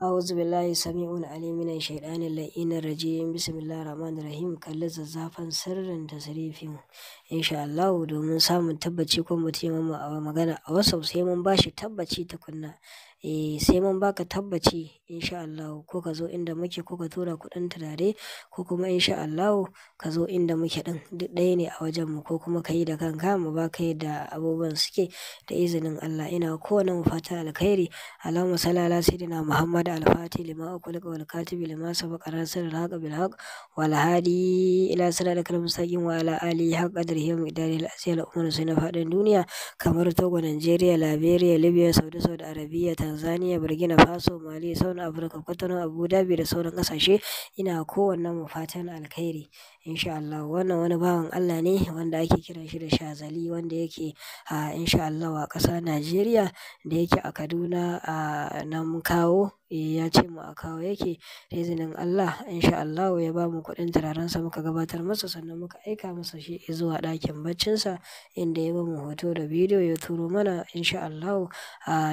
أعوذ بالله السميع العليم من الشيطان اللعين الرجيم بسم الله الرحمن الرحيم kalli zazzafan sirrin tasrifin insha Allah domin samun tabbaci ko mutum a magana a WhatsApp sai mun bashi tabbaci tukunna sai mun baka tabbaci insha Allah ko ka zo inda muke ko ka tura kuɗin turare ko kuma insha Allah ka zo inda muke ɗin duk ɗaya ne a wajen mu ko kuma ka yi da kanka mu baka yadda abubuwan suke da izinin Allah ina kowane mu fata alkhairi Allahumma salli ala sayyidina Muhammad al-Fatih lima ughliqa wal katibi lima sabaqa nasir al-haqq bil haqq wal hadi ila siratal mustaqim wa ala alihi haqqa qadrihi wa miqdarihi al-azim al-umur sai na faɗin duniya kamar Togo, Nigeria, Liberia, Libya, Saudi Arabia, Tanzania, Burkina Faso, Mali, South Africa, Cotonou, Abu Dhabi da sauran ƙasashe ina kowanne mu fatan alkhairi insha Allah. Wannan wani bawan Allah ne wanda ake kiran shi da Shazali wanda yake insha Allah a ƙasar Najeriya da yake a Kaduna nan kawo ya ce mu a kawo yake da izinin Allah insha Allah ya ba mu kuɗin turarensa muka gabatar masa sannan muka aika masa shi zuwa ɗakin baccinsa inda ya ba mu hoto da bidiyo ya turo mana insha Allah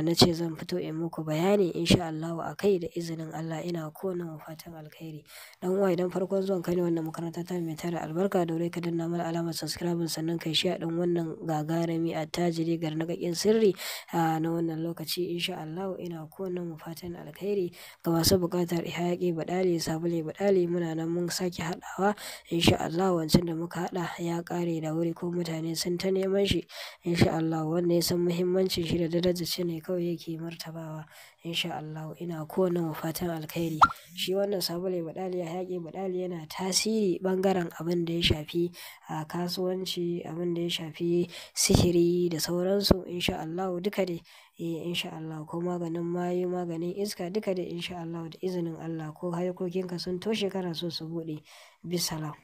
na ce zan fito in muku bayani insha Allah a kai da izinin Allah ina kowane mu fatan alkhairi. Dan uwa idan farkon zuwan ka ne wannan makaranta ta mai tara albarka daure ka danna mana alamar subscribe sannan kai shi a ɗan wannan gagarumi attajiri garnagakin sirri na wannan lokaci insha Allah ina kowane mu fatan alkhairi ga masu buƙatar hayaƙi baɗali sabule baɗali muna nan mun sake haɗawa insha Allah wancan da muka haɗa ya ƙare da wuri ko mutane sun ta neman shi insha Allah wanda ya san muhimmancin shi da darajar shi ne kawai yake martabawa insha Allah ina kowane mu fatan alkhairi. Shi wannan sabule baɗali hayaƙi baɗali yana tasiri ɓangaren abin da ya shafi kasuwanci abin da ya shafi sihiri da sauransu insha Allah duka dai insha Allah ko maganin mayu maganin iska duka dai insha Allah da izinin Allah ko harkokinka sun toshe kana so su buɗe bisalam.